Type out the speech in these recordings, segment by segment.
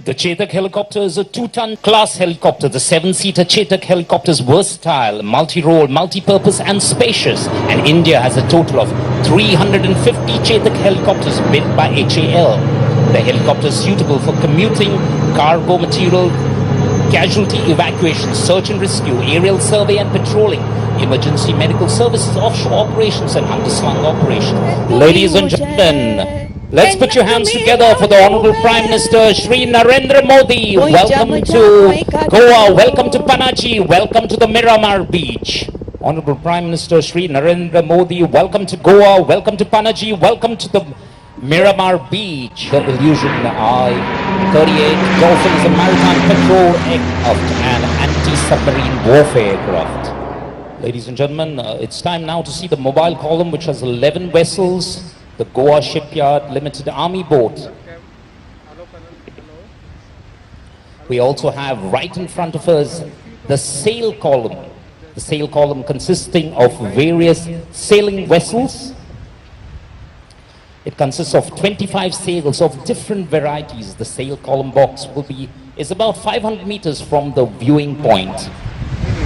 The Chetak helicopter is a 2-ton class helicopter. The 7-seater Chetak helicopter is versatile, multi-role, multi-purpose and spacious. And India has a total of 350 Chetak helicopters built by HAL. The helicopter is suitable for commuting, cargo material, casualty evacuation, search and rescue, aerial survey and patrolling, emergency medical services, offshore operations and underslung operations. Ladies and gentlemen, let's put your hands together for the Honorable Prime Minister Shri Narendra Modi. Welcome to Goa, welcome to Panaji, welcome to the Miramar Beach. Honorable Prime Minister Shri Narendra Modi, welcome to Goa, welcome to Panaji, welcome to the Miramar Beach. The Illusion I-38 Dolphin is a maritime patrol aircraft and anti-submarine warfare aircraft. Ladies and gentlemen, it's time now to see the mobile column which has 11 vessels. The Goa Shipyard Limited Army boat. We also have right in front of us the sail column. The sail column consisting of various sailing vessels. It consists of 25 sails of different varieties. The sail column box is about 500 meters from the viewing point.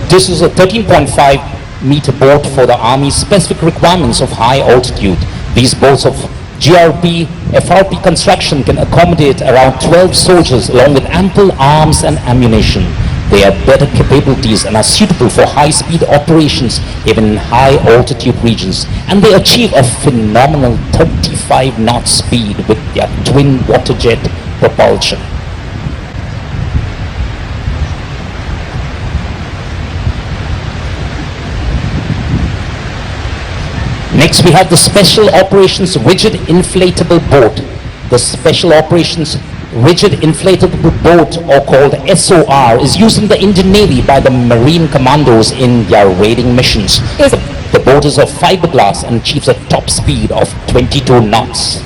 This is a 13.5 meter boat for the Army's specific requirements of high altitude. These boats of GRP, FRP construction can accommodate around 12 soldiers along with ample arms and ammunition. They have better capabilities and are suitable for high-speed operations even in high-altitude regions. And they achieve a phenomenal 35 knot speed with their twin water jet propulsion. Next, we have the Special Operations Rigid Inflatable Boat. The Special Operations Rigid Inflatable Boat, or called SOR, is used in the Indian Navy by the Marine Commandos in their raiding missions. The boat is of fiberglass and achieves a top speed of 22 knots.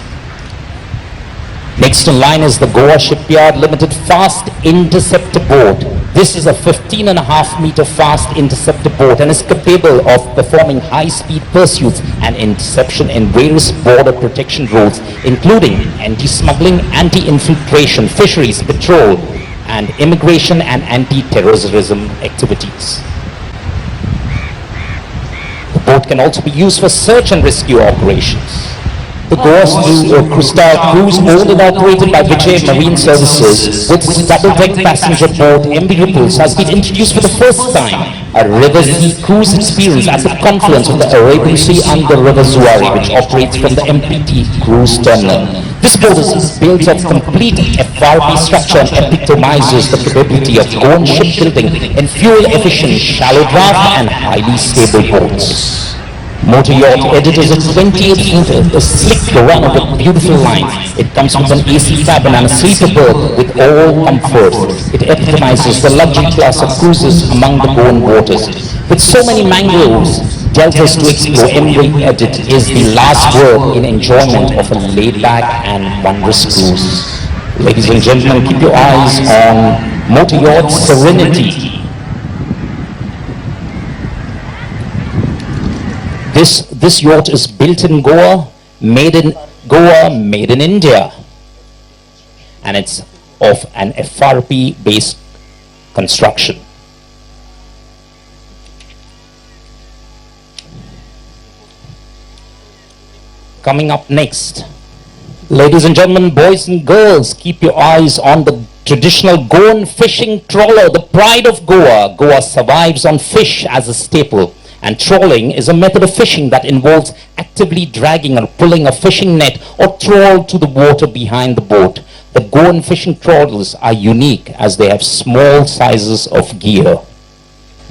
Next in line is the Goa Shipyard Limited Fast Interceptor Boat. This is a 15.5 meter fast interceptor boat and is capable of performing high-speed pursuits and interception in various border protection roles, including anti-smuggling, anti-infiltration, fisheries, patrol, and immigration and anti-terrorism activities. The boat can also be used for search and rescue operations. The Goa Crystal Cruise, owned and operated by Vijay Marine Services, with its double-deck passenger boat MV Ripples, has been introduced for the first time. A river sea cruise experience at the confluence of the Arabian Sea and the River Zuari, which operates from the MPT cruise terminal. This boat is built of complete FRP structure and epitomizes the capability of Goan shipbuilding in fuel-efficient, shallow draft and highly stable boats. Motor yacht editors at 28 feet, a slick run with beautiful lines. It comes with an AC cabin and a sleeper berth with all comforts. It epitomizes the luxury class of cruises among the Goan waters. With so many mangroves, deltas to explore, every edit is the last word in enjoyment of a laid-back and wondrous cruise. Ladies and gentlemen, keep your eyes on motor yacht Serenity. This yacht is built in Goa, made in India, and it's of an FRP based construction. Coming up next, ladies and gentlemen, boys and girls, keep your eyes on the traditional Goan fishing trawler, the pride of Goa. Goa survives on fish as a staple. And trawling is a method of fishing that involves actively dragging or pulling a fishing net or trawl to the water behind the boat. The Goan fishing trawlers are unique as they have small sizes of gear.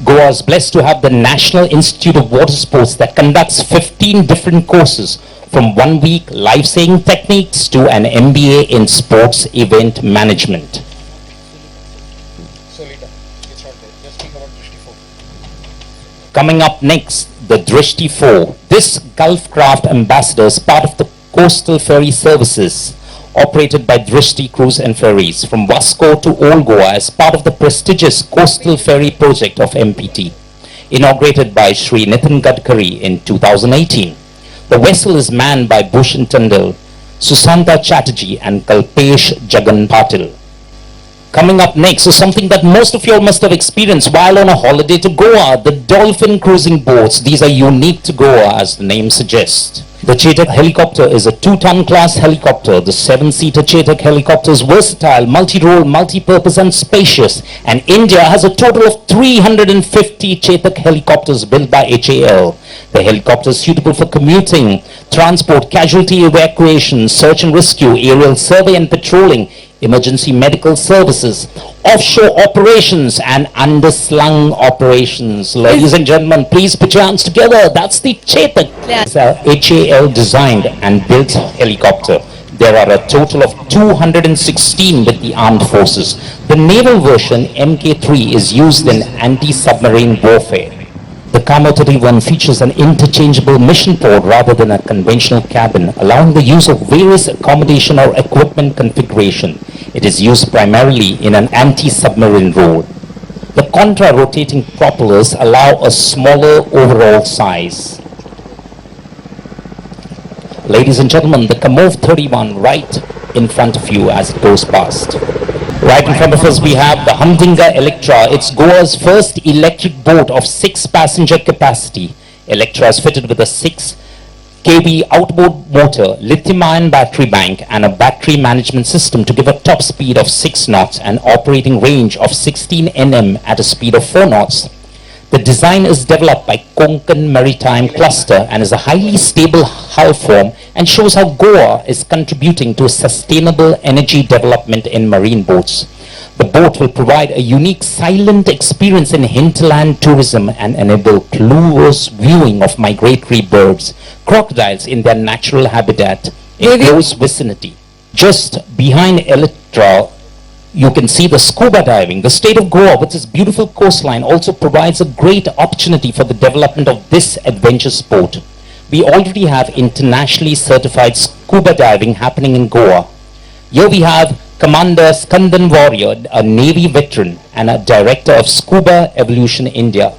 Goa is blessed to have the National Institute of Water Sports that conducts 15 different courses, from 1 week life-saving techniques to an MBA in sports event management. Coming up next, the Drishti 4. This Gulf Craft Ambassador is part of the coastal ferry services operated by Drishti Cruise and Ferries from Vasco to Old Goa as part of the prestigious coastal ferry project of MPT, inaugurated by Shri Nitin Gadkari in 2018. The vessel is manned by Bhushan Tandal, Susanta Chatterjee and Kalpesh Jagan Patil. Coming up next is something that most of you all must have experienced while on a holiday to Goa, the dolphin cruising boats. These are unique to Goa, as the name suggests. The Chetak helicopter is a 2-ton class helicopter. The 7-seater Chetak helicopter is versatile, multi-role, multi-purpose and spacious. And India has a total of 350 Chetak helicopters built by HAL. The helicopter is suitable for commuting, transport, casualty evacuation, search and rescue, aerial survey and patrolling, emergency medical services, offshore operations and underslung operations. Ladies and gentlemen, please put your hands together. That's the Chetak. It's a HAL designed and built helicopter. There are a total of 216 with the armed forces. The naval version Mk3 is used in anti-submarine warfare. The Kamo 31 features an interchangeable mission pod rather than a conventional cabin, allowing the use of various accommodation or equipment configuration. It is used primarily in an anti-submarine role. The contra-rotating propellers allow a smaller overall size. Ladies and gentlemen, the Kamo 31 right in front of you as it goes past. Right in front of us we have the Humdinger Electra. It's Goa's first electric boat of 6-passenger capacity. Electra is fitted with a 6 kV outboard motor, lithium-ion battery bank and a battery management system to give a top speed of 6 knots and operating range of 16 nm at a speed of 4 knots. The design is developed by Konkan Maritime Cluster and is a highly stable hull form and shows how Goa is contributing to sustainable energy development in marine boats. The boat will provide a unique silent experience in hinterland tourism and enable close viewing of migratory birds, crocodiles in their natural habitat in close vicinity. Just behind Electra, you can see the scuba diving. The state of Goa, with its beautiful coastline, also provides a great opportunity for the development of this adventure sport. We already have internationally certified scuba diving happening in Goa. Here we have Commander Skandan Warrior, a Navy veteran and a director of Scuba Evolution India,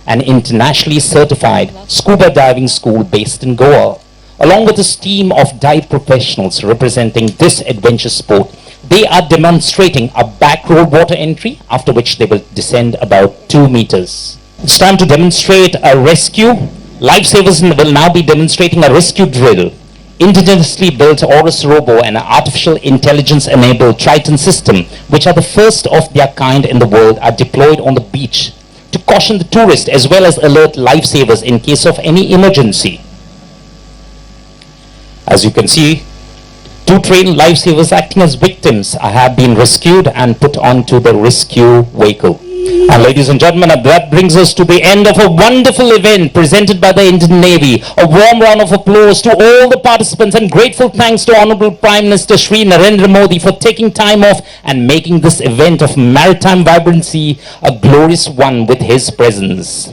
an internationally certified scuba diving school based in Goa. Along with his team of dive professionals representing this adventure sport, they are demonstrating a back roll water entry, after which they will descend about 2 meters. It's time to demonstrate a rescue. Lifesavers will now be demonstrating a rescue drill. Indigenously built Horus Robo and an artificial intelligence-enabled Triton system, which are the first of their kind in the world, are deployed on the beach to caution the tourist as well as alert lifesavers in case of any emergency. As you can see, 2 trained lifesavers acting as victims have been rescued and put onto the rescue vehicle. And ladies and gentlemen, that brings us to the end of a wonderful event presented by the Indian Navy. A warm round of applause to all the participants and grateful thanks to Honorable Prime Minister Shri Narendra Modi for taking time off and making this event of maritime vibrancy a glorious one with his presence.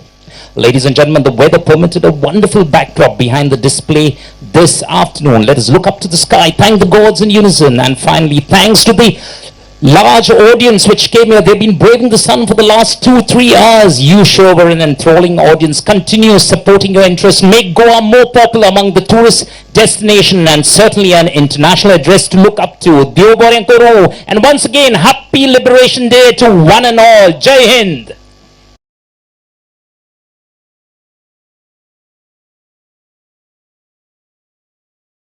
Ladies and gentlemen, the weather permitted a wonderful backdrop behind the display this afternoon. Let us look up to the sky, thank the gods in unison, and finally, thanks to the large audience which came here. They've been braving the sun for the last 2-3 hours. You sure were an enthralling audience. Continue supporting your interests. Make Goa more popular among the tourist destination and certainly an international address to look up to. And once again, happy Liberation Day to one and all. Jai Hind.